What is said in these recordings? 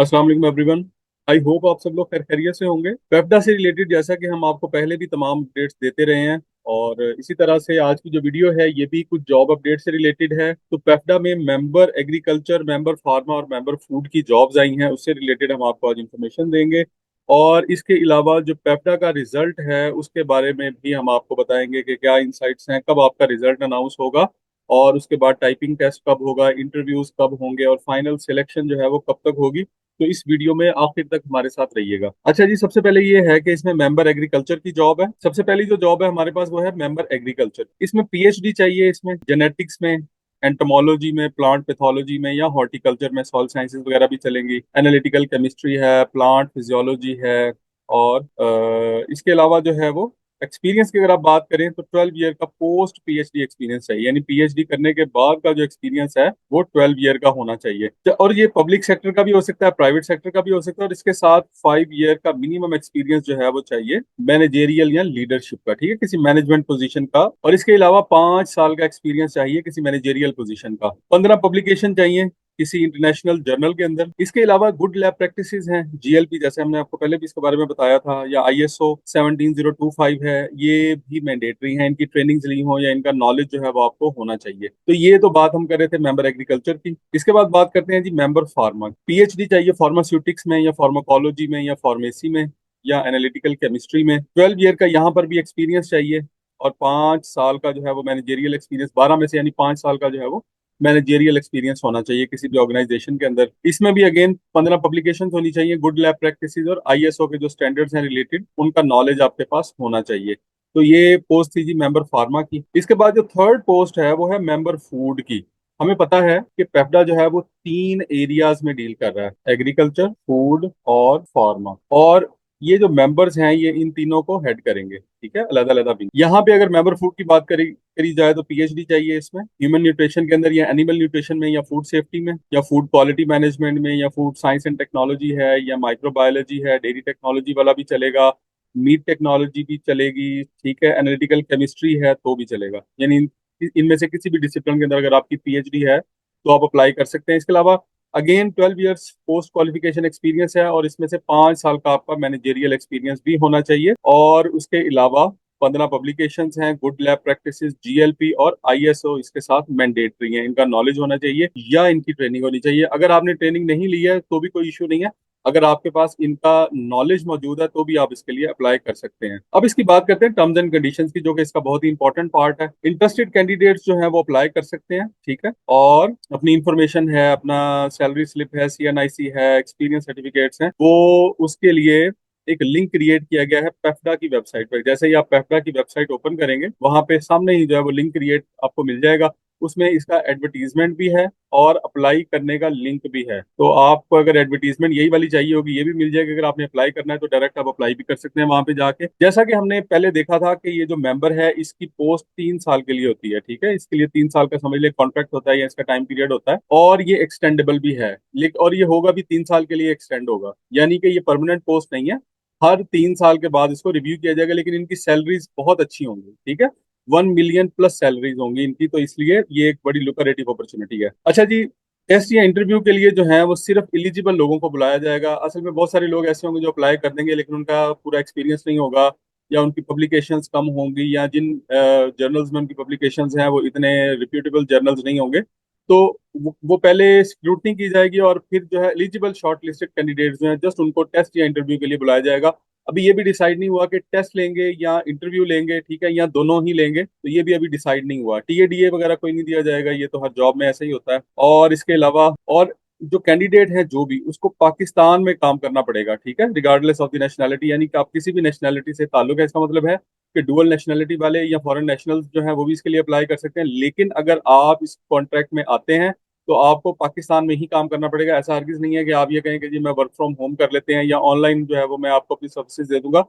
अस्सलाम वालेकुम everyone. I hope आप सब लोग खैर खैरियत से होंगे। पेप्टा से रिलेटेड जैसा कि हम आपको पहले भी तमाम अपडेट्स देते रहे हैं, और इसी तरह से आज की जो वीडियो है ये भी कुछ जॉब अपडेट से रिलेटेड है। तो पेप्टा में मेंबर एग्रीकल्चर, मेंबर फार्मा और मेंबर फूड की जॉब्स आई हैं, उससे रिलेटेड हम आपको आज इंफॉर्मेशन देंगे। और इसके अलावा जो पेप्टा का रिजल्ट है उसके बारे में भी हम आपको बताएंगे कि क्या इंसाइट्स हैं, कब आपका रिजल्ट अनाउंस होगा, और उसके बाद टाइपिंग टेस्ट कब होगा, इंटरव्यूज कब होंगे, और फाइनल सिलेक्शन जो है वो कब तक होगी। तो इस वीडियो में आखिर तक हमारे साथ रहिएगा। अच्छा जी, सबसे पहले ये है कि इसमें मेंबर एग्रीकल्चर की जॉब है। सबसे पहली जो जॉब है हमारे पास वो है मेंबर एग्रीकल्चर। इसमें पीएचडी चाहिए, इसमें जेनेटिक्स में, एंटोमोलॉजी में, प्लांट पैथोलॉजी में, या हॉर्टिकल्चर में सॉइल साइंसेज वगैरह भी चलेंगी। एनालिटिकल केमिस्ट्री है, प्लांट फिजियोलॉजी है, और इसके अलावा जो है वो एक्सपीरियंस की अगर आप बात करें तो 12 ईयर का पोस्ट पीएचडी एक्सपीरियंस चाहिए, यानी पीएचडी करने के बाद का जो एक्सपीरियंस है वो 12 ईयर का होना चाहिए। और ये पब्लिक सेक्टर का भी हो सकता है, प्राइवेट सेक्टर का भी हो सकता है, और इसके साथ 5 ईयर का मिनिमम एक्सपीरियंस जो है वो चाहिए मैनेजेरियल या लीडरशिप का, ठीक है, किसी मैनेजमेंट पोजीशन का। और इसके अलावा 5 साल का एक्सपीरियंस चाहिए किसी मैनेजेरियल पोजीशन का। 15 पब्लिकेशन चाहिए किसी इंटरनेशनल जर्नल के अंदर। इसके अलावा गुड लैब प्रैक्टिसेस हैं, जीएलपी, जैसे हमने आपको पहले भी इसके बारे में बताया था, या आईएसओ 17025 है, ये भी मैंडेटरी है। इनकी ट्रेनिंग्स ली हो या इनका नॉलेज जो है वो आपको होना चाहिए। तो ये तो बात हम कर रहे थे मेंबर एग्रीकल्चर की। इसके बाद बात करते हैं जी मेंबर फार्मा। पीएचडी चाहिए फार्मास्यूटिक्स में, या फार्माकोलॉजी में, या फार्मेसी में, या एनालिटिकल केमिस्ट्री में। 12 ईयर का यहाँ पर भी एक्सपीरियंस चाहिए, और 5 साल का जो है वो मैनेजेरियल एक्सपीरियंस, 12 में से यानी 5 साल का जो है वो मैनेजेरियल एक्सपीरियंस होना चाहिए किसी भी ऑर्गेनाइजेशन के अंदर। इसमें भी अगेन 15 पब्लिकेशन होनी चाहिए, गुड लैब प्रैक्टिसेस और आईएसओ के जो स्टैंडर्ड्स हैं रिलेटेड, उनका नॉलेज आपके पास होना चाहिए। तो ये पोस्ट थी जी मेंबर फार्मा की। इसके बाद जो थर्ड पोस्ट है वो है मेंबर फूड की। हमें पता है कि पेप्टा जो है वो 3 एरियाज में डील कर रहा है, एग्रीकल्चर, फूड और फार्मा। और ये जो मेंबर्स हैं ये इन तीनों को हेड करेंगे, ठीक है, अलग अलग भी। यहाँ पे अगर मेंबर फूड की बात करी जाए तो पीएचडी चाहिए इसमें ह्यूमन न्यूट्रिशन के अंदर, या एनिमल न्यूट्रिशन में, या फूड सेफ्टी में, या फूड क्वालिटी मैनेजमेंट में, या फूड साइंस एंड टेक्नोलॉजी है, या माइक्रोबायोलॉजी है, डेयरी टेक्नोलॉजी वाला भी चलेगा, मीट टेक्नोलॉजी भी चलेगी, ठीक है, एनालिटिकल केमिस्ट्री है तो भी चलेगा। यानी इनमें से किसी भी डिसिप्लिन के अंदर अगर आपकी पीएचडी है तो आप अप्लाई कर सकते हैं। इसके अलावा again 12 years post qualification experience है, और इसमें से 5 साल का आपका मैनेजेरियल एक्सपीरियंस भी होना चाहिए। और उसके अलावा 15 पब्लिकेशंस हैं, गुड लैब प्रैक्टिसेस, जीएलपी और आईएसओ इसके साथ मैंडेटरी हैं, इनका नॉलेज होना चाहिए या इनकी ट्रेनिंग होनी चाहिए। अगर आपने ट्रेनिंग नहीं ली है तो भी कोई इशू नहीं है, अगर आपके पास इनका नॉलेज मौजूद है तो भी आप इसके लिए अप्लाई कर सकते हैं। अब इसकी बात करते हैं टर्म्स एंड कंडीशंस की, जो कि इसका बहुत ही इंपॉर्टेंट पार्ट है। इंटरेस्टेड कैंडिडेट्स जो है वो अप्लाई कर सकते हैं, ठीक है, और अपनी इंफॉर्मेशन है, अपना सैलरी स्लिप है, सीएनआईसी है, एक्सपीरियंस सर्टिफिकेट्स हैं, वो उसके लिए एक लिंक क्रिएट किया गया है पेफ्डा की वेबसाइट पर। जैसे ही आप पेफ्डा की वेबसाइट ओपन करेंगे वहां पे सामने ही जो है वो लिंक क्रिएट आपको मिल जाएगा। उसमें इसका एडवर्टीजमेंट भी है और अप्लाई करने का लिंक भी है। तो आपको अगर एडवर्टीजमेंट यही वाली चाहिए होगी ये भी मिल जाएगी। अगर आपने अप्लाई करना है तो डायरेक्ट आप अप्लाई भी कर सकते हैं वहां पे जाके। जैसा कि हमने पहले देखा था कि ये जो मेंबर है इसकी पोस्ट 3 साल के लिए होती है, ठीक है, इसके लिए 3 साल का समझ लिए कॉन्ट्रैक्ट होता है या इसका टाइम पीरियड होता है, और ये एक्सटेंडेबल भी है। लेकिन और ये होगा भी 3 साल के लिए एक्सटेंड होगा, यानी कि ये परमानेंट पोस्ट नहीं है। हर 3 साल के बाद इसको रिव्यू किया जाएगा, लेकिन इनकी सैलरीज बहुत अच्छी होंगी, ठीक है, 1 मिलियन प्लस सैलरीज होंगी इनकी, तो इसलिए ये एक बड़ी लुक्रेटिव अपॉर्चुनिटी है। अच्छा जी, टेस्ट या इंटरव्यू के लिए जो है वो सिर्फ एलिजिबल लोगों को बुलाया जाएगा। असल में बहुत सारे लोग ऐसे होंगे जो अप्लाई कर देंगे लेकिन उनका पूरा एक्सपीरियंस नहीं होगा, या उनकी पब्लिकेशंस कम होंगी, या जिन जर्नल्स में उनकी पब्लिकेशंस हैं वो इतने रिप्यूटेबल जर्नल्स नहीं होंगे। तो वो पहले स्क्रूटनी की जाएगी, और फिर जो है एलिजिबल शॉर्ट लिस्टेड कैंडिडेट्स जो हैं जस्ट उनको टेस्ट या इंटरव्यू के लिए बुलाया जाएगा। अभी ये भी डिसाइड नहीं हुआ कि टेस्ट लेंगे या इंटरव्यू लेंगे, ठीक है, या दोनों ही लेंगे, तो ये भी अभी डिसाइड नहीं हुआ। टीएडीए वगैरह कोई नहीं दिया जाएगा, ये तो हर जॉब में ऐसा ही होता है। और इसके अलावा और जो कैंडिडेट है जो भी, उसको पाकिस्तान में काम करना पड़ेगा, ठीक है, रिगार्डलेस ऑफ द नेशनैलिटी, यानी कि आप किसी भी नेशनैलिटी से ताल्लुक है, इसका मतलब है कि डुअल नेशनैलिटी वाले या फॉरेन नेशनल्स जो है वो भी इसके लिए अप्लाई कर सकते हैं। लेकिन अगर आप इस कॉन्ट्रैक्ट में आते हैं तो आपको पाकिस्तान में ही काम करना पड़ेगा। ऐसा हरगिज नहीं है कि आप ये कहें कि जी मैं वर्क फ्रॉम होम कर लेते हैं या ऑनलाइन जो है वो मैं आपको अपनी सर्विसेज दे दूंगा,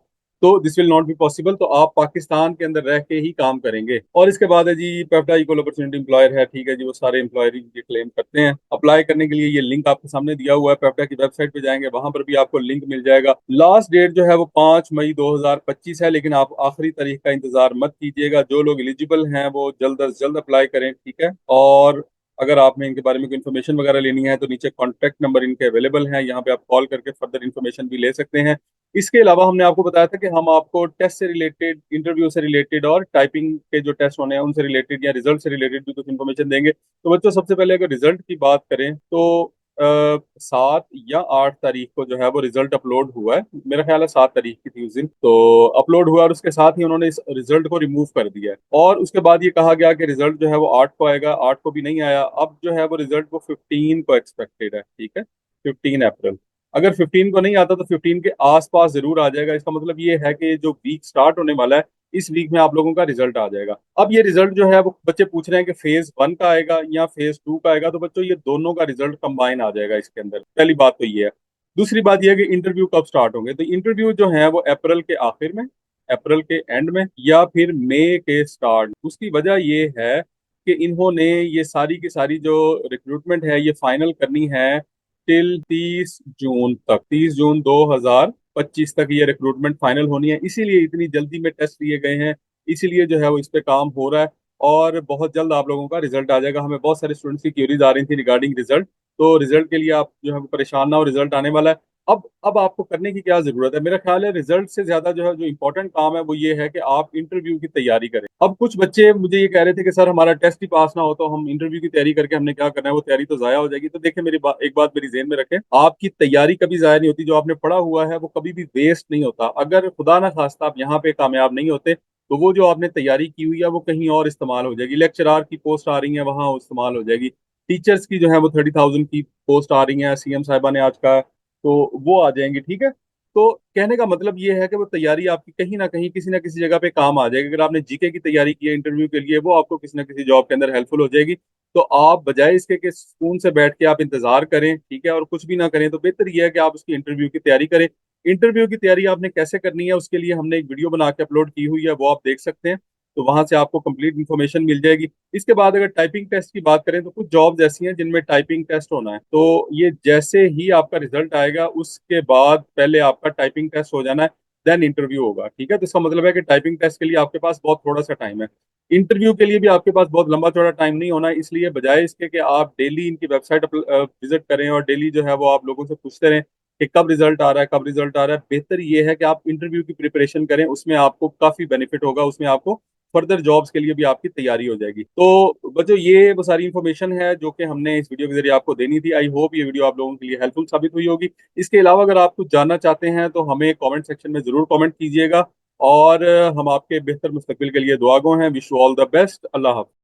तो this will not be possible. तो आप पाकिस्तान के अंदर रह के ही काम करेंगे। और इसके बाद है जी पेप्टा इक्वल अपॉर्चुनिटी एम्प्लॉयर है, ठीक है जी, वो सारे एम्प्लॉयर ये क्लेम करते हैं। अप्लाई करने के लिए ये लिंक आपके सामने दिया हुआ है, पेप्टा की वेबसाइट पे जाएंगे वहां पर भी आपको लिंक मिल जाएगा। लास्ट डेट जो है वो 5 मई 2025 है, लेकिन आप आखिरी तारीख का इंतजार मत कीजिएगा। जो लोग एलिजिबल हैं वो जल्द अज जल्द अप्लाई करें, ठीक है। और अगर आपने इनके बारे में कोई इन्फॉर्मेशन वगैरह लेनी है तो नीचे कॉन्टैक्ट नंबर इनके अवेलेबल हैं, यहाँ पे आप कॉल करके फर्दर इन्फॉर्मेशन भी ले सकते हैं। इसके अलावा हमने आपको बताया था कि हम आपको टेस्ट से रिलेटेड, इंटरव्यू से रिलेटेड और टाइपिंग के जो टेस्ट होने हैं उनसे रिलेटेड या रिजल्ट से रिलेटेड भी कुछ इन्फॉर्मेशन देंगे। तो बच्चों, सबसे पहले अगर रिजल्ट की बात करें तो 7 या 8 तारीख को जो है वो रिजल्ट अपलोड हुआ है। मेरा ख्याल है 7 तारीख की थी उस दिन, तो अपलोड हुआ और उसके साथ ही उन्होंने इस रिजल्ट को रिमूव कर दिया है। और उसके बाद ये कहा गया कि रिजल्ट जो है वो 8 को आएगा। 8 को भी नहीं आया। अब जो है वो रिजल्ट वो 15 को एक्सपेक्टेड है। ठीक है, 15 अप्रैल। अगर 15 को नहीं आता तो 15 के आसपास जरूर आ जाएगा। इसका मतलब ये है कि जो वीक स्टार्ट होने वाला है, इस वीक में आप लोगों का रिजल्ट आ जाएगा। अब ये रिजल्ट जो है वो बच्चे पूछ रहे हैं कि फेज 1 का आएगा या फेज 2 का आएगा। तो बच्चों, ये दोनों का रिजल्ट कंबाइन आ जाएगा इसके अंदर। पहली बात तो ये है। दूसरी बात यह है कि इंटरव्यू कब स्टार्ट होंगे। तो इंटरव्यू जो है वो अप्रैल के आखिर में, अप्रैल के एंड में, या फिर मई के स्टार्ट। उसकी वजह ये है कि इन्होंने ये सारी की सारी जो रिक्रूटमेंट है ये फाइनल करनी है टिल 30 जून तक। 30 जून 2025 तक ये रिक्रूटमेंट फाइनल होनी है। इसीलिए इतनी जल्दी में टेस्ट लिए गए हैं, इसीलिए जो है वो इस पे काम हो रहा है। और बहुत जल्द आप लोगों का रिजल्ट आ जाएगा। हमें बहुत सारे स्टूडेंट्स की क्यूरीज आ रही थी रिगार्डिंग रिजल्ट। तो रिजल्ट के लिए आप जो है वो परेशान ना हो, रिजल्ट आने वाला है। अब आपको करने की क्या जरूरत है। मेरा ख्याल है रिजल्ट से ज्यादा जो है जो इंपॉर्टेंट काम है वो ये है कि आप इंटरव्यू की तैयारी करें। अब कुछ बच्चे मुझे ये कह रहे थे कि सर हमारा टेस्ट ही पास ना हो तो हम इंटरव्यू की तैयारी करके हमने क्या करना है, वो तैयारी तो जाया हो जाएगी। तो देखिए, एक बात मेरी जेहन में रखें, आपकी तैयारी कभी जाया नहीं होती। जो आपने पढ़ा हुआ है वो कभी भी वेस्ट नहीं होता। अगर खुदा ना खास्ता आप यहाँ पे कामयाब नहीं होते तो वो जो आपने तैयारी की हुई है वो कहीं और इस्तेमाल हो जाएगी। लेक्चरार की पोस्ट आ रही है, वहां इस्तेमाल हो जाएगी। टीचर्स की जो है वो 30,000 की पोस्ट आ रही है, सीएम साहिबा ने आज का, तो वो आ जाएंगी। ठीक है। तो कहने का मतलब ये है कि वो तैयारी आपकी कहीं ना किसी जगह पे काम आ जाएगी। अगर आपने जीके की तैयारी की है इंटरव्यू के लिए, वो आपको किसी ना किसी जॉब के अंदर हेल्पफुल हो जाएगी। तो आप बजाय इसके कि सुकून से बैठ के आप इंतजार करें, ठीक है, और कुछ भी ना करें, तो बेहतर यह है कि आप उसकी इंटरव्यू की तैयारी करें। इंटरव्यू की तैयारी आपने कैसे करनी है उसके लिए हमने एक वीडियो बना के अपलोड की हुई है, वो आप देख सकते हैं। तो वहां से आपको कंप्लीट इन्फॉर्मेशन मिल जाएगी। इसके बाद अगर टाइपिंग टेस्ट की बात करें तो कुछ जॉब्स ऐसी हैं जिनमें टाइपिंग टेस्ट होना है। तो ये जैसे ही आपका रिजल्ट आएगा उसके बाद पहले आपका टाइपिंग टेस्ट हो जाना है, देन इंटरव्यू होगा। ठीक है। तो इसका मतलब है कि टाइपिंग टेस्ट के लिए आपके पास बहुत थोड़ा सा टाइम है। इंटरव्यू के लिए भी आपके पास बहुत लंबा चौड़ा टाइम नहीं होना। इसलिए बजाय इसके कि आप डेली इनकी वेबसाइट विजिट करें और डेली जो है वो आप लोगों से पूछते रहें कि कब रिजल्ट आ रहा है, कब रिजल्ट आ रहा है, बेहतर ये है कि आप इंटरव्यू की प्रिपरेशन करें। उसमें आपको काफी बेनिफिट होगा, उसमें आपको फर्दर जॉब्स के लिए भी आपकी तैयारी हो जाएगी। तो बच्चों, ये वो सारी इन्फॉर्मेशन है जो कि हमने इस वीडियो के जरिए आपको देनी थी। आई होप ये वीडियो आप लोगों के लिए हेल्पफुल साबित हुई होगी। इसके अलावा अगर आप कुछ जानना चाहते हैं तो हमें कमेंट सेक्शन में जरूर कमेंट कीजिएगा। और हम आपके बेहतर मुस्तकबिल के लिए दुआ गो हैं। Wish you all the best. अल्लाह हाफ़िज़।